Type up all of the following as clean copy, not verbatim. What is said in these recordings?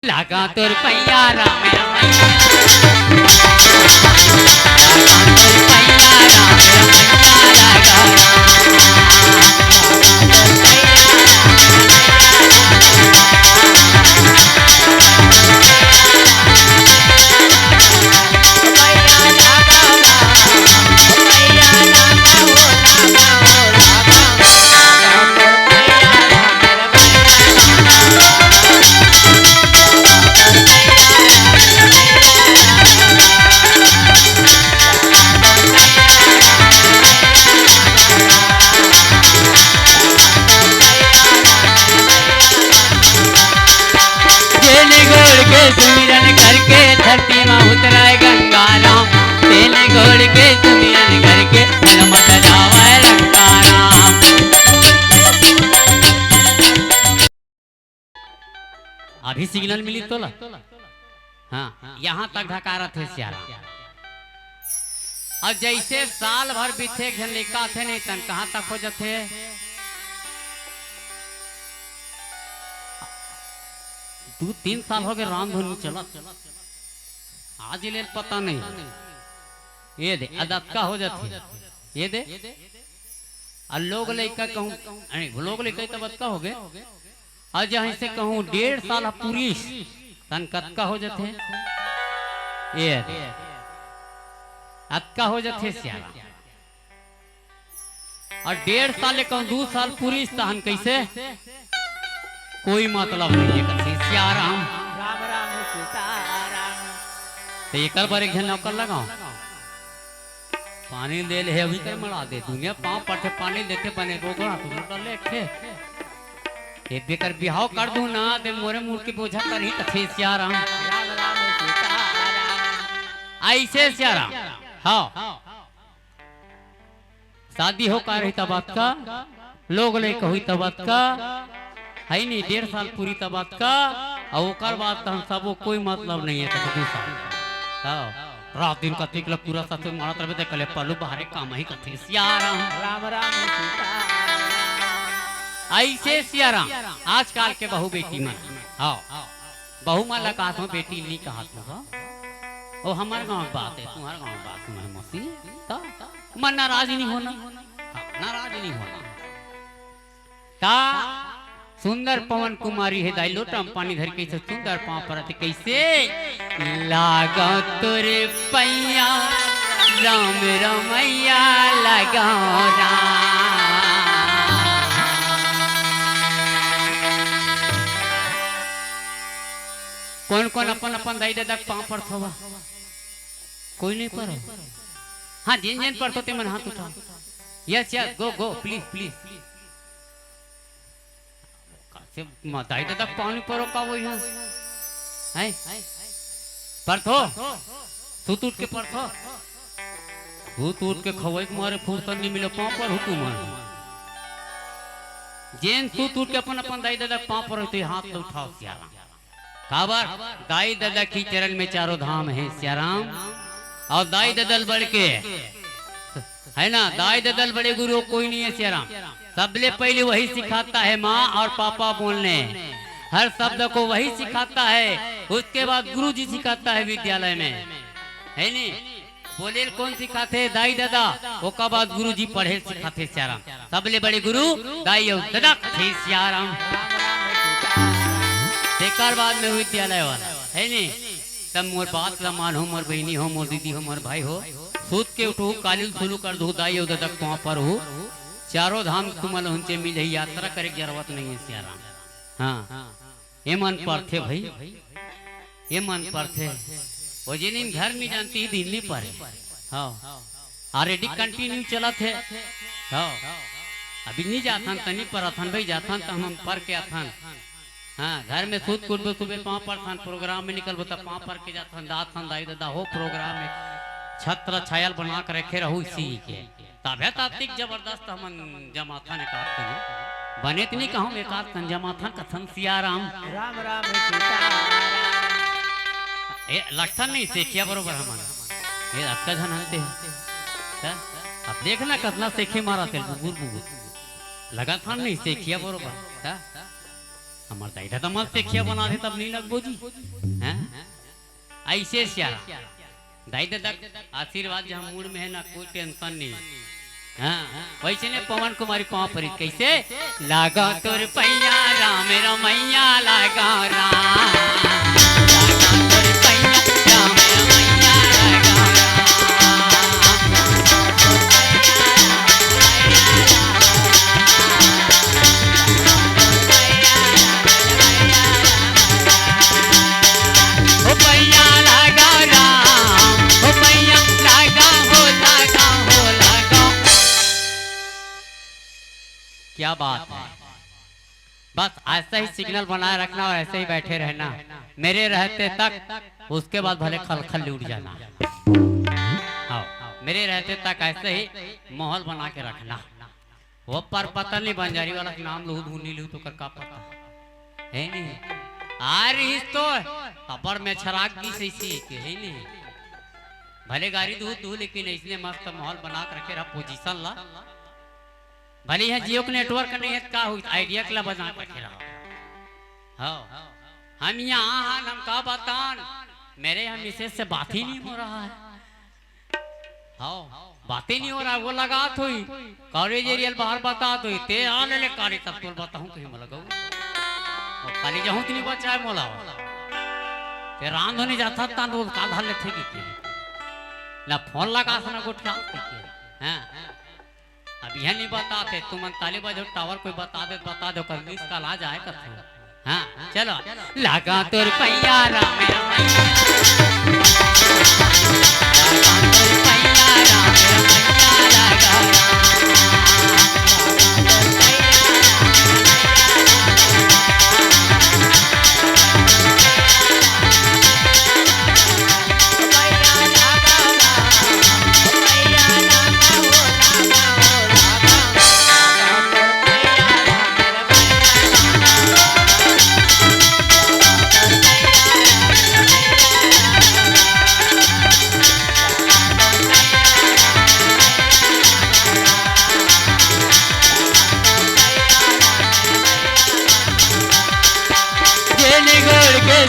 लगा तुर पैया राम रमैया सुमिरन करके धरती में उतराए गंगा राम तेल घोड़ के सुमिरन करके हनुमत जावे लंका राम। अभी सिग्नल मिली तो ला हाँ यहाँ तक ढकारा थे श्यारा अब जैसे साल भर बीते झलिका थे नहीं तन कहाँ तक हो जाते दो तीन साल हो गए रामधुनी चला आज ले पता नहीं ये दे अदत का हो जाती ये दे और लोग लेकर कहूँ लोग लेकर तब का हो गए आज यहाँ से कहूँ 1.5 साल पूरी तन कतका हो जाते ये अतका हो जाते श्याला और 1.5 साल कहूँ 2 साल पूरी तहन कैसे कोई मतलब नहीं है कथी सियाराम राम राम सीताराम तो एक बार एक नौकर लगाओ पानी ले ले अभी कर मरा दे दुनिया पांव पट्टे पानी लेते बने रोगड़ा तुम कर ले थे एक बेकर बिहाव कर दूं ना दे मोरे मुंह की बोझा कर ही कथी सियाराम राम राम सीताराम ऐसे सियाराम हां शादी हो का रही तब का लोग ले कही तब का है नहीं 1.5 साल पूरी तबात का और ओकर बाद हम सब कोई मतलब नहीं है तो 2 साल हां रात दिन कथी के पूरा साथ मारत रहे देख ले पल्लू बाहर काम ही कथी सियाराम राम राम सीताराम ऐसे सियाराम आजकल के बहू बेटी में हां बहू में लगा तो बेटी नहीं कहा तो ओ हमार गांव बात है तुम्हार गांव बात में मौसी तो मन नाराज नहीं होना नाराज नहीं होना ता सुंदर पवन कुमारी है दाई लोटम पानी धर के सुंदर पाँव पर कैसे लागा तोरे पैया राम रमैया लगा कौन कौन अपन अपन दाई दादा पाँव पर थवा कोई नहीं पर हाँ जिन जिन पर तो मन हाथ उठा yes yes go go please please दाई दादा पानी परो का वो यहाँ है परथो सूत उठ के परथो सूत उठ के खवाई के मारे फुर्सत नहीं मिले पाँव पर हुकुम जेन सूत उठ के अपन अपन दाई दादा पाँव पर होते हाथ तो उठाओ सियाराम खबर दाई दादा की चरण में 4 धाम है सियाराम और दाई ददल बढ़ के है ना दाई ददल बड़े गुरु कोई नहीं है सियाराम सबले पहले वही सिखाता है माँ और पापा बोलने हर शब्द को वही सिखाता है उसके बाद गुरु जी सिखाता है विद्यालय में है नहीं बोले कौन सिखाते दाई दादा वो का बाद गुरु जी पढ़े सिखाते सियाराम सबले बड़े गुरु दाई दादा थे सियाराम तेकर बाद में विद्यालय वाला है नहीं तब मोर बात ला मान हो मोर बहनी हो मोर दीदी हो मोर भाई हो सूत के उठो कालिल शुरू कर दो दाई दादा वहाँ पर हो 4 धाम तुमल उनसे मिले यात्रा करे की जरूरत नहीं है सियाराम हाँ ये मन पर थे भाई ये मन पर थे वो जिन घर में जानती ही दिल्ली पर हाँ ऑलरेडी कंटिन्यू चला थे हाँ अभी नहीं जाता तनी पर अथन भाई जाता तो हम पर के अथन हाँ घर में सूत कुट सुबह पाँव पर थान प्रोग्राम में निकल बता पाँव पर के जाता दात दाई दादा हो प्रोग्राम में छत्र छायल बना कर रखे रहू इसी के तबे तात्विक जबरदस्त हम जमाथा ने कहा बने तो नहीं कहूँ एक जमाथा कथन सियाराम राम राम लक्षण नहीं सेखिया बरोबर हम ये आपका धन हनते अब देखना कितना सेखे मारा तेल बुगुर बुगुर लगा था नहीं सेखिया बरोबर हमार दाई तो मत से खिया बना दे तब नहीं लगबो जी हैं ऐसे श्यारा दाई दादा आशीर्वाद जो हम मूड में है ना कोई टेंशन नहीं हाँ वैसे ने पवन कुमारी पाँव पर कैसे लागा तोर पैया राम रमैया लागा राम तोर पैया राम रमैया लागा ओ पैया लागा राम ओ पैया लागा हो लागा क्या बात है बस ऐसा ही सिग्नल बनाए रखना और ऐसे ही बैठे रहना मेरे रहते तक उसके बाद भले खलखल उड़ जाना हाँ मेरे रहते तक ऐसे ही माहौल बना के रखना वो पर पता नहीं बंजारी वाला नाम लू धुनी लू तो कर का पता है नहीं आ रही तो खबर में छराग की सही के है नहीं भले गाड़ी दू लेकिन इसने मस्त माहौल बना के रखे रहा पोजीशन ला भले है जियो का नेटवर्क नहीं है का हुई आइडिया के ला बना के रखे रहा हाँ हम यहाँ हाल हम का बतान मेरे यहाँ मिसेज से बात ही नहीं हो रहा है हाँ बातें नहीं हो रहा वो लगा तो कॉलेज एरियल बाहर बता तो ते आने ले कारी तब तो बताऊं कहीं मैं लगाऊं और खाली जाऊं कि नहीं बचा है मोला ते रांध होने जाता था तो काल हाल थे कि ना फोन लगा सना को क्या हैं अब यह नहीं बताते तुम ताली बजो टावर कोई बता दो कल इस काल आ जाए कथो हाँ चलो लगा तोर पैया राम रमैया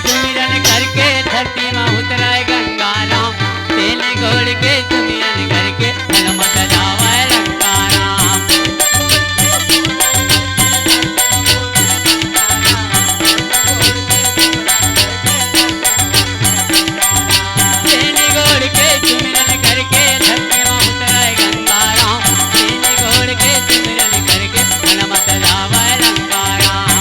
सुमिरन करके धरती में उतराए गंगा राम तेल घोड़ के सुमिरन करके हनुमत जावे लंका राम तेल घोड़ के सुमिरन करके धरती में उतराए गंगा राम तेल घोड़ के सुमिरन करके हनुमत जावे लंका राम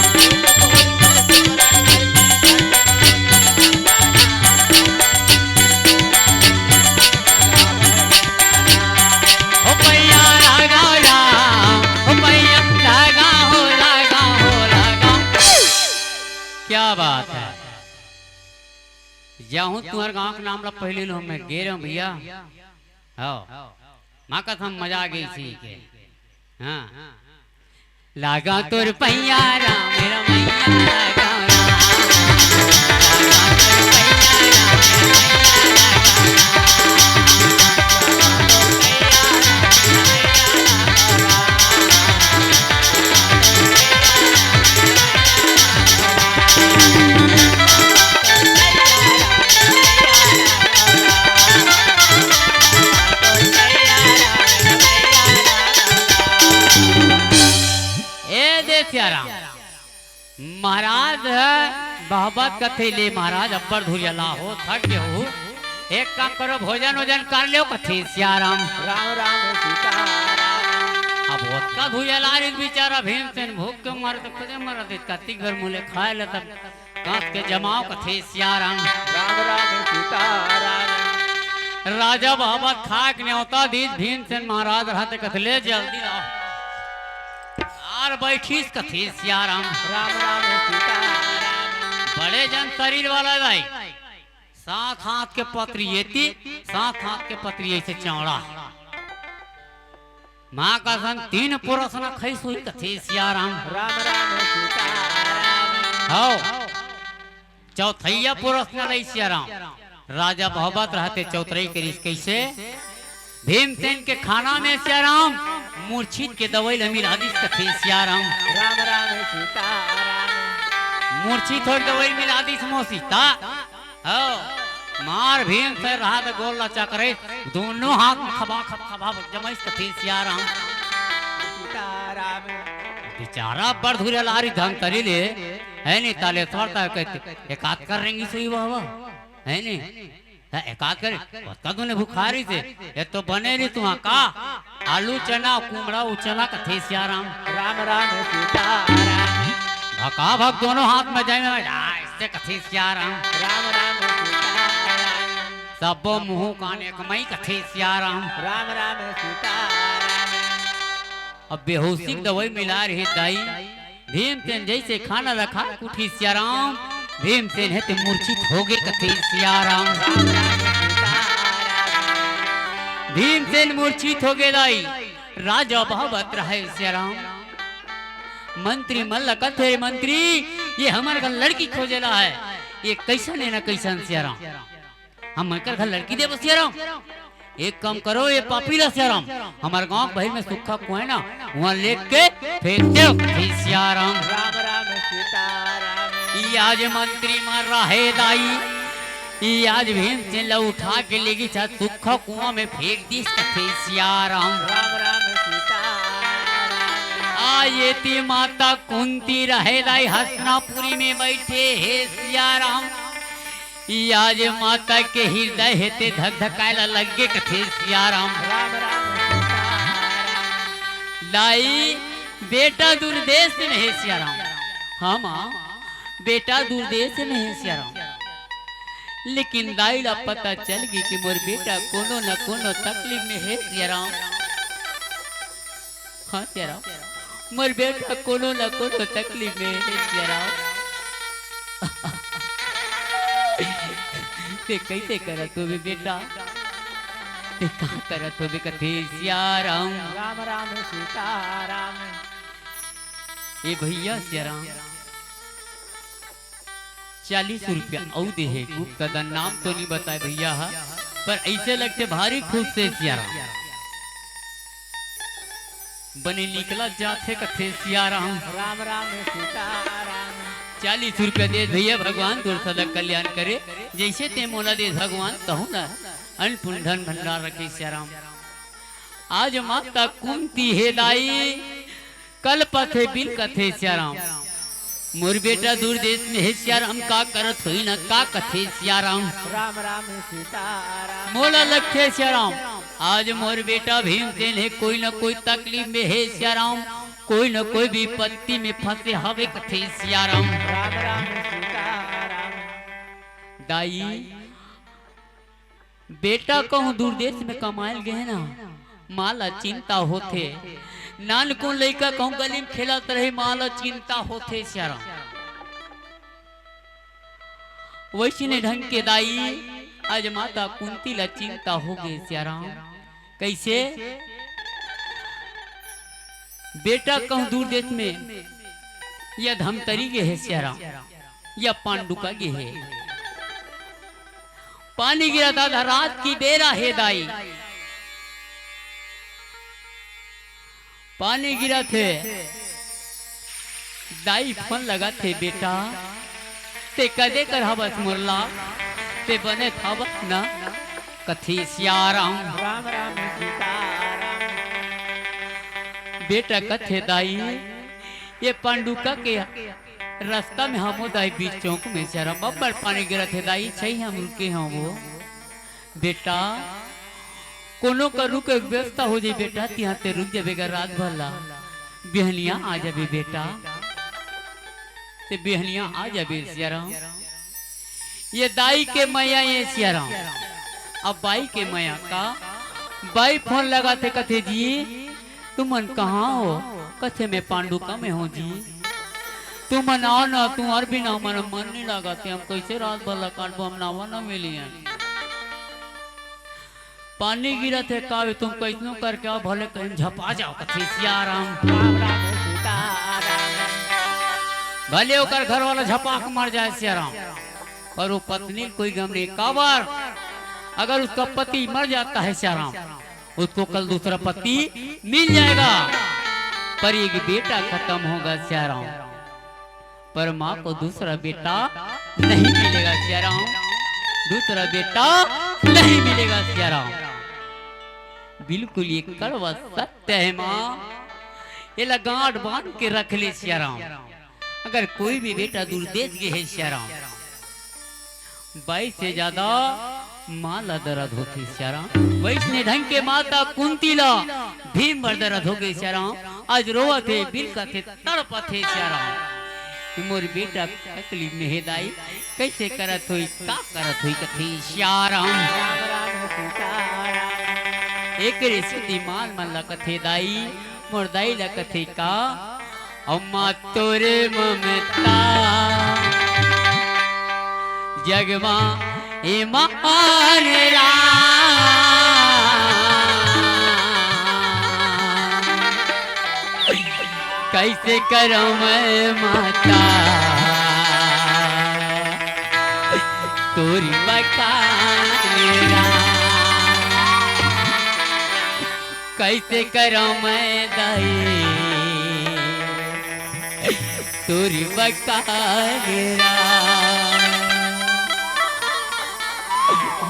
क्या बात है जाऊं तुम्हारे गांव का नाम ला पहले लो मैं गे रहा हूं भैया हाँ माँ का हम मजा आ गई थी के हाँ लागा तोर पैया राम रमैया लागा महाराज बहबत कथे ले महाराज अब्बर धुरियला हो थक गए हो एक काम करो भोजन वोजन कर लो कथे सियाराम राम राम सीताराम अब उसका धुरियला रे बेचारा भीमसेन भूख के मर तो खुदे मर दे कति घर मुले खाए ले तब कांच के जमाओ कथे सियाराम राम राम सीताराम राजा बहबत खाक ने होता दीद भीमसेन महाराज रहते कथले जल्दी आओ और बैठीस कथी सियाराम राम राम सीताराम बड़े जन शरीर वाला दाई सात हाथ के पत्री येती सात हाथ के पत्री ऐसे चौड़ा माँ का सन तीन पुरुष न खई सोई कथी सियाराम राम राम सीताराम हो चौथैया पुरुष न रही सियाराम राजा बहबत रहते चौथई के रिस कैसे भीमसेन के खाना में सियाराम मूर्छित के दवाई लमी राधिस कथे सियाराम राम राम सीताराम मूर्छित हो दवाई मिला दी समोसी ता हो मार भीम से रहा तो गोल लचा करे दोनों हाथ में खबा जमाइस कथी सियाराम सीताराम बेचारा बड़ धुरे लारी धमतरी ले है नहीं ताले थोड़ता कहते एकात कर रहेंगी सही वाह है नहीं एकात करे उसका तूने बुखारी से ये तो बने रही तू का आलू चना कुमड़ा उचना कथे सियाराम राम राम सीताराम भका भक दोनों हाथ में जाए में इससे कथे सियाराम राम राम सीताराम सब मुंह कान एक मई कथे सियाराम राम राम सीताराम अब बेहोशी की दवाई मिला रही दाई भीमसेन जैसे खाना रखा उठी सियाराम भीमसेन है तो मूर्छित हो गए कथे सियाराम भीमसेन मूर्छित हो गए दाई राजा बहावत रहे सियाराम मंत्री मल्ल कथे मंत्री ये हमारे घर लड़की खोजेला है ये कैसन है ना कैसन सियाराम हम कर घर लड़की दे सियाराम एक काम करो ये पापीला सियाराम हमारे गांव भाई में सुखा कुएं ना वहाँ लेट के फेंक दो सियाराम राम राम सीताराम ये आज मंत्री मर रहा है दाई ये आज भीमसेन ला उठा के लेगी छत सुखा कुआं में फेंक दी कथे सियाराम राम राम सीताराम ये ती माता कुंती रहे दाई हसनापुरी में बैठे हे सियाराम आज माता के हृदय हेते धक धकायला लगे कथे सियाराम राम राम सीताराम दाई बेटा दूरदेश में है सियाराम हाँ माँ बेटा दूरदेश में है सियाराम लेकिन दाई ला पता चल गई कि मोर बेटा कोनो न कोनो तकलीफ में है सियाराम हाँ सियाराम मोर बेटा कोनो न कोनो तकलीफ में है सियाराम ते कैसे करत हो बेटा ते कहाँ करत हो कथे सियाराम राम राम सीताराम ए भैया सियाराम 40 रुपया औ दे है गुप्त का नाम तो नहीं बताए भैया हा पर ऐसे लगते भारी खुश से सियाराम बने निकला जाते कथे सियाराम राम राम सीताराम 40 रुपया दे भैया भगवान तोर सदा कल्याण करे जैसे ते मोला दे भगवान कहूँ ना अन्नपूर्ण धन भंडार रखे सियाराम आज माता कुंती है दाई कल पथे बिल कथे सियाराम मोर बेटा दूर देश में है सियाराम का करत हुई ना का कथे सियाराम राम राम सीताराम मोला लखे सियाराम आज मोर बेटा भीमसेन है कोई ना कोई तकलीफ में है सियाराम कोई न कोई विपत्ति में फंसे हवे कथे सियाराम राम राम सीताराम दाई बेटा कहूँ दूर देश में कमायल गए ना माला चिंता होते नान को लड़का कहूँ गली में खेलत रहे माला चिंता होते सियाराम वैसे ने ढंग के दाई आज माता कुंती ला चिंता हो गई सियाराम कैसे बेटा कहूँ दूर देश में या धमतरी के है सियाराम या पांडुका के है पानी गिरा दादा रात की बेरा है दाई पानी गिरा थे दाई फोन लगा थे बेटा ते कदे कर हवस मुरला ते बने था ना कथी सियाराम राम राम सीताराम बेटा कथे दाई ये पांडुका के रास्ता में हम दाई बीच चौक में सियाराम बब्बर पानी गिरा थे दाई सही हम रुके हैं वो बेटा कोनो का रुक व्यवस्था हो जाए बेटा तिहा ते रुक जाएगा रात भला बिहनिया आ जाबे बेटा ते बिहनिया आ जाबे सियाराम ये दाई के मैया ये सियाराम अब बाई के मैया का बाई फोन लगा थे कथे जी तुमन कहाँ हो कथे में पांडुका में हो जी तुमन आओ ना तुम और भी ना मन नहीं लगाते हम कैसे रात भला काटबो हम नावा ना मिली पानी गिरा थे कावे तुम कैसनो करके आओ भले कहीं झपा जाओ कथे सियाराम राम राम सीताराम भले ओकर घर वाला झपाक मर जाए सियाराम पर वो पत्नी कोई गम नहीं काबर अगर उसका पति मर जाता है सियाराम उसको कल दूसरा पति मिल जाएगा पर एक बेटा खत्म होगा सियाराम पर माँ को दूसरा बेटा नहीं मिलेगा सियाराम, दूसरा बेटा नहीं मिलेगा सियाराम। बिल्कुल ये कड़वा सत्य है माँ, ये गांठ बांध के रख ले सियाराम। अगर कोई भी बेटा दूर देश के है सियाराम, 22 से ज्यादा माला दर्द होती सियाराम। वैष्णव ढंग के माता कुंतीला भीम भर दर्द हो गई सियाराम। आज रोवा थे, बिलका थे, तड़पा थे सियाराम। मोर बेटा तकलीफ में है दाई, कैसे करत हुई का करत हुई कथी सियाराम। राम राम सीताराम। एक स्थिति मान मन ला कथे दाई, मोर दाई ला कथे का अम्मा तोरे ममता जगमा ईमान कैसे करूं मैं माता तोरी मकान, कैसे करूं मैं दाई तोरी मकान।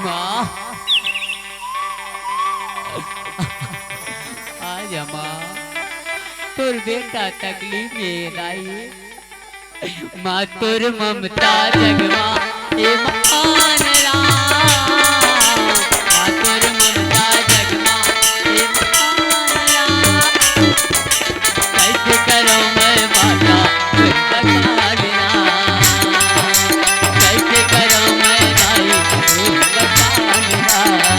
माँ आज माँ तोर बेटा तकलीफ में दाई, माँ तोर ममता जगमा ए मान राम, माँ तोर ममता जगमा ए मान राम। कैसे करूं मैं माता तोर मकान राम, कैसे करूं मैं दाई तोर मकान राम।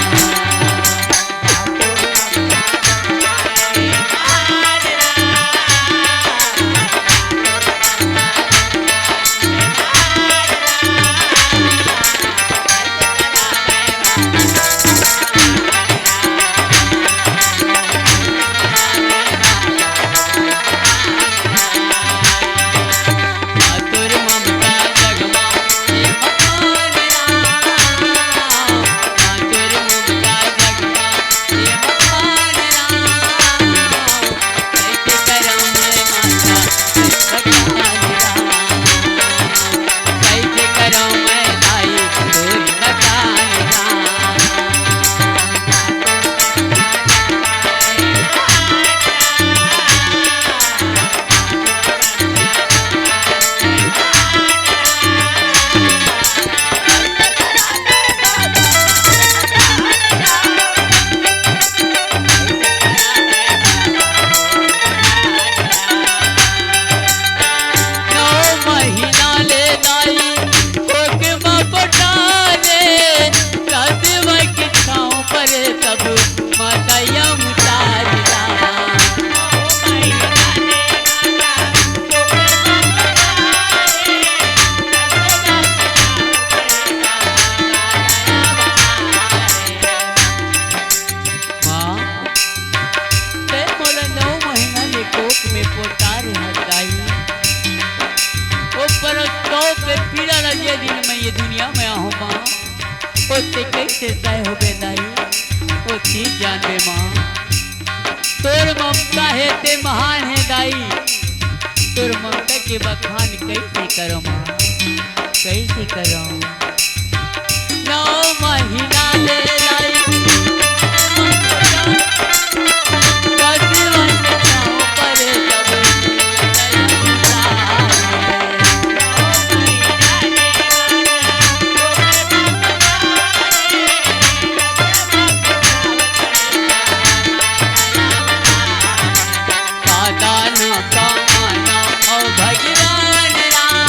कैसे सह हो बेदाई वो चीज जान बे माँ, तोर ममता है ते महान है दाई, तोर ममता के बखान कैसे करो माँ, कैसे करो। 9 महीना ले लाई भगवान राम,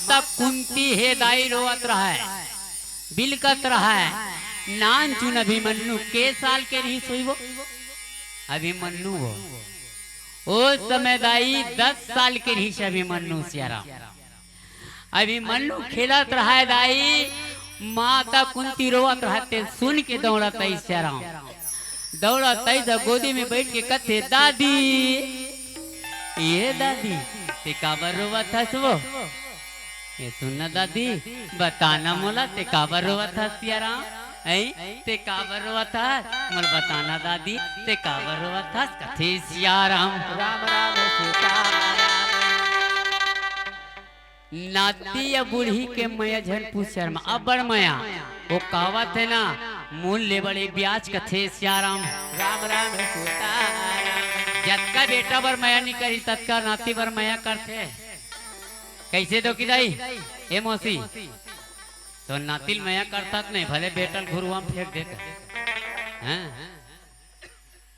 माता कुंती हे दाई रोवत रहा है, बिलकत रहा है। नान चुन अभिमन्यु के साल के रही सोई वो अभिमन्यु वो उस समय दाई 10 साल के रही अभिमन्यु सियाराम। अभिमन्यु खेलत रहा है दाई, माता कुंती रोवत रहते सुन के दौड़त सियाराम। दौड़त तो गोदी में बैठ के कथे दादी ये दादी ते काबर रोवत हस वो ये सुन दादी बताना मोला ते काबर रोवत हस सियाराम। ते काबर रोवत हस मोल बताना दादी ते काबर रोवत हस कथे सियाराम। राम राम सीताराम। नाती या बूढ़ी के मया झन पूछ शर्मा अबर मया वो कहावत है ना मूल ले बड़े ब्याज कथे सियाराम। राम राम सीताराम। जतका बेटा बर मया नहीं करी तत्का नाती बर मया करते कैसे दो की दाई ए मौसी तो नातिल मया करता नहीं भले बेटल घुरुआ में फेंक देता।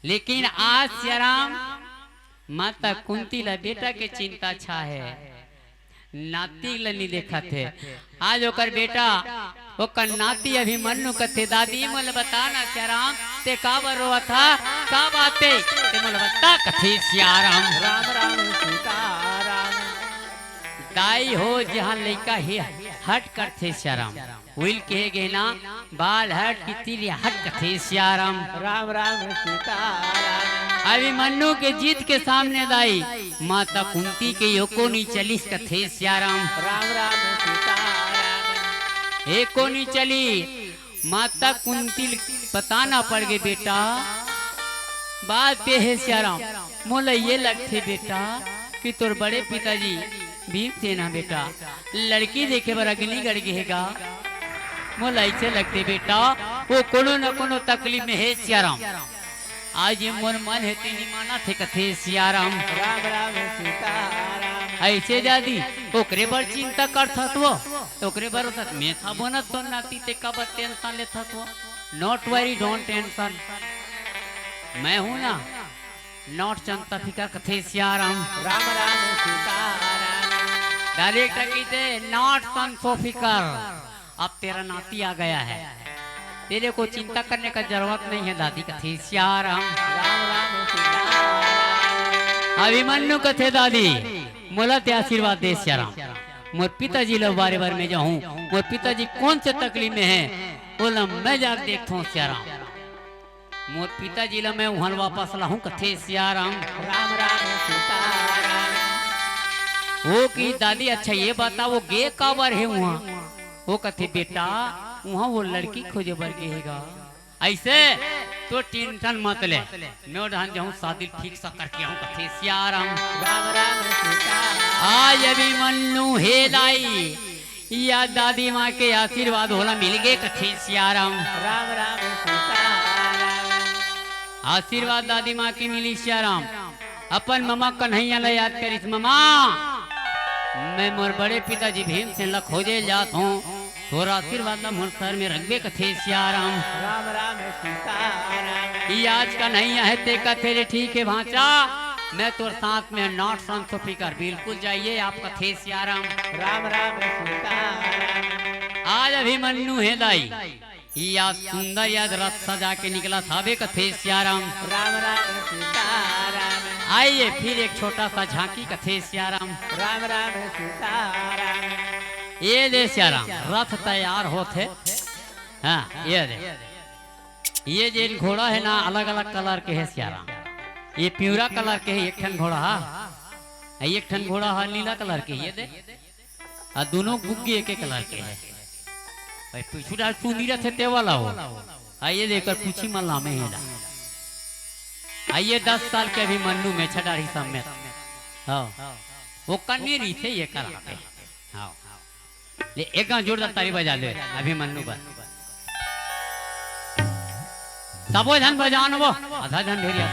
लेकिन आज सियाराम माता कुंती ला बेटा के चिंता छा है, नाती ला नहीं देखा थे। आज ओकर बेटा ओकर नाती अभिमन्यु कथे दादी मोल बताना सियाराम ते काबर रोवा था का बाते ते मोल बता कथे सियाराम। राम राम सीताराम। दाई हो जहाँ लड़का ही हट करते सियाराम विल के गहना बाल हट की तिल हट कथे सियाराम। राम राम सीताराम। अभिमन्यु के जीत के सामने दाई माता कुंती के योको नहीं चली कथे सियाराम। राम राम सीताराम। एको नहीं चली माता कुंती बताना पड़ गई बेटा बात है सियाराम। मोला ये लगते बेटा कि तोर बड़े पिताजी भीमसेन बेटा लड़की देखे बर अग्नि गड़ गएगा। मोला ऐसे लगते बेटा वो कोनो न कोनो तकलीफ में है सियाराम। आज ये मोर मन है तेनी माना थे कथे सियाराम। राम राम सीताराम। ऐसे दादी ओकरे बर चिंता करथत वो ओकरे बर होत मैं था बनत तो नाती ते का टेंशन लेथत वो। नॉट वरी डोंट टेंशन मैं हूं ना नॉट चिंता फिकर कथे सियाराम। राम राम सीताराम। डायरेक्टर कहते नॉट सन सो फिकर अब तेरा नाती आ गया है तेरे को चिंता करने का जरूरत नहीं है दादी कथे सियाराम। राम राम सीताराम। अभिमन्यु कथे दादी मोला ते आशीर्वाद दे सियाराम। मोर पिताजी लो बारे बार में जाऊं मोर पिताजी कौन से तकलीफ में है बोला मैं जा देखता हूँ सियाराम। मोर पिताजी ला मैं वहां वापस लाऊं कथे सियाराम। राम राम सीताराम। वो की दादी अच्छा ये बता वो गे काबर है वहाँ वो कथे बेटा वहाँ वो लड़की खोजे बर गेगा ऐसे तो टेंशन मत ले मैं ढान जाऊँ शादी ठीक सा करके आऊँ कथे सियाराम। राम राम सीताराम। आज अभिमन्यु हे दाई या दादी माँ के आशीर्वाद होला मिल गए कथे सियाराम। राम राम सीताराम। आशीर्वाद दादी माँ की मिली सियाराम। अपन ममा कन्हैया ला याद करिस ममा मैं मोर बड़े पिताजी भीमसेन ला खोजे जात हूँ थोड़ा आशीर्वाद ला मोर सर में रखबे कथे सियाराम। राम राम सीताराम। ये आज का नहीं है ते कथे रे ठीक है भांचा मैं तोर साथ में नॉट सन सो फिकर बिल्कुल जाइए आप कथे सियाराम। राम राम सीताराम। आज अभिमन्यु है दाई या सुंदर याद रथ सजा के निकला था बे कथे सियाराम। राम राम सीताराम। आइए फिर एक छोटा सा झांकी कथे सियाराम। राम राम सीताराम। ये दे सियाराम रथ तैयार होते हाँ ये दे ये जे घोड़ा है ना अलग अलग कलर के है सियाराम। ये प्यूरा कलर के है एक ठन घोड़ा हा एक ठन घोड़ा हा नीला कलर के ये दे और दोनों गुग्गी एक एक कलर के है भाई पिछुड़ा चुनी रथे ते वाला हो आइए देखकर पूछी मल्ला में हेला आइए 10 साल के अभिमन्यु में छडारी समेत हाँ वो कन्नेरी थे ये करा पे हाँ ले एक जोरदार ताली बजा ले अभिमन्यु पर सबो धन बजान वो आधा धन भेरिया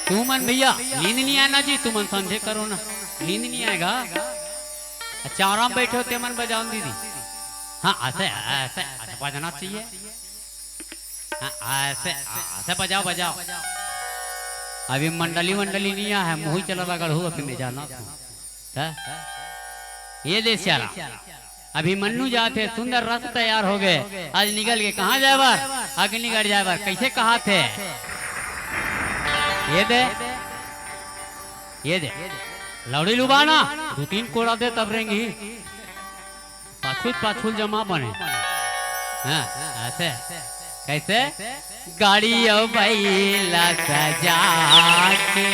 तू मन भैया नींद नहीं आना जी तू मन संधे करो ना नींद नहीं आएगा अच्छा आराम बैठे होते मन बजाओ दीदी हाँ ऐसे ऐसे ऐसे बजाना चाहिए हाँ ऐसे ऐसे बजाओ बजाओ अभी मंडली मंडली नहीं है मुँह चला लगा हूँ अभी में जाना ये दे सारा अभिमन्यु जाते सुंदर रस तैयार हो गए। आज निकल के कहाँ जाए बार अग्निगढ़ जाए बार कैसे कहा थे ये दे लौड़ी लुबाना 2-3 कोड़ा दे तब रहेंगी पाछुल जमा बने। हाँ ऐसे कैसे गाड़ी बैला सजा के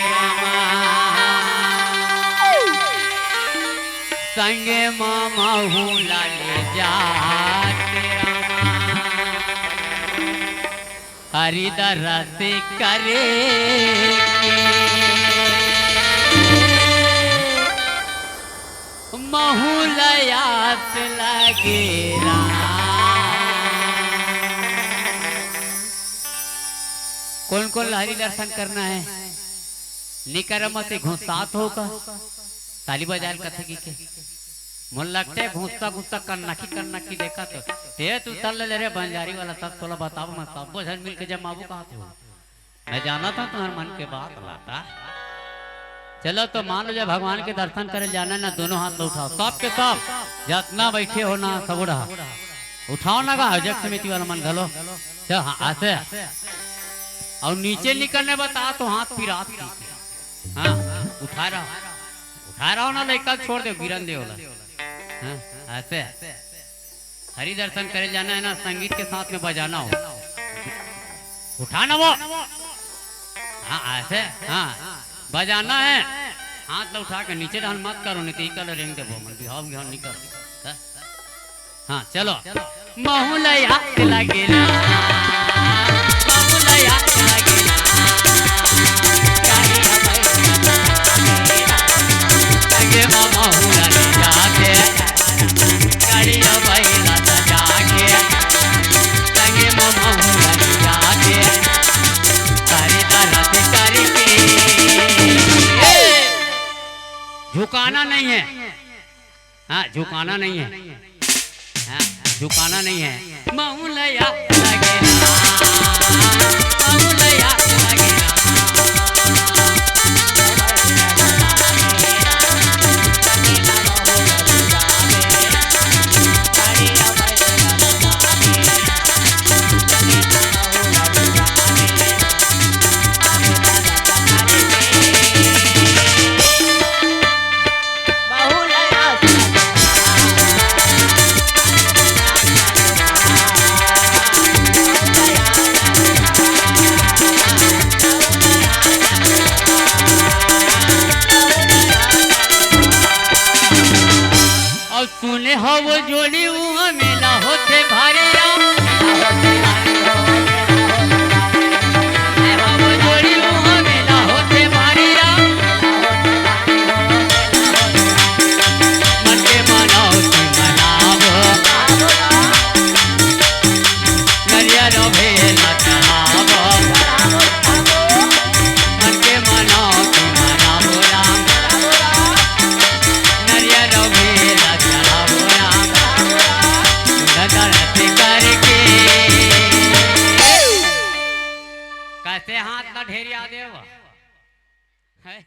संगे मामा हुला ले जा हरिदर से करे महूलयास लगेरा। कौन कौन लहरी दर्शन करना है निकर मत घुसात होगा ताली बजाल कथे की के मन लगते घुसता घुसता करना की देखा तो ते तू चल ले रे बंजारी वाला सब तोला बताओ मैं सब जन मिल के जमाबू कहा तू मैं जाना था तुम्हारे मन के बात लाता। चलो तो मान लो जब भगवान के दर्शन करे जाना ना दोनों हाथ में उठाओ सब के सब जितना बैठे हो ना सब उठाओ ना जग समिति वाला मन घलो चल हाँ ऐसे और नीचे निकलने बता तो हाथ पिरात हाँ उठा रहा ना लेकर छोड़ दे गिरन दे हाँ ऐसे हरि दर्शन करे जाना है ना संगीत के साथ में बजाना हो उठाना वो हाँ ऐसे हाँ बजाना है हाथ उठा के नीचे डाल मत करो नहीं तो कल रेंग दे मन बिहाव बिहाव निकल। हाँ चलो महूलया लगेला महूलया लगेला संगे मामा हुला ले जाते गाड़ी बैला सजा के संगे मामा हुला ले जाते खरीदार से करके झुकाना नहीं है। हाँ झुकाना नहीं है। हाँ झुकाना नहीं है। महूलया लगेला महूलया लगेला सुने हो वो जोड़ी वहाँ मेला होते भारी वो जोड़ी वहाँ मेला होते भारी मन के मनाओ की मनाओ नरियर भेला चढ़ाओ मन के मनाओ की मनाओ राम नरियर भेला कैसे हाथ ना ढेरिया देव है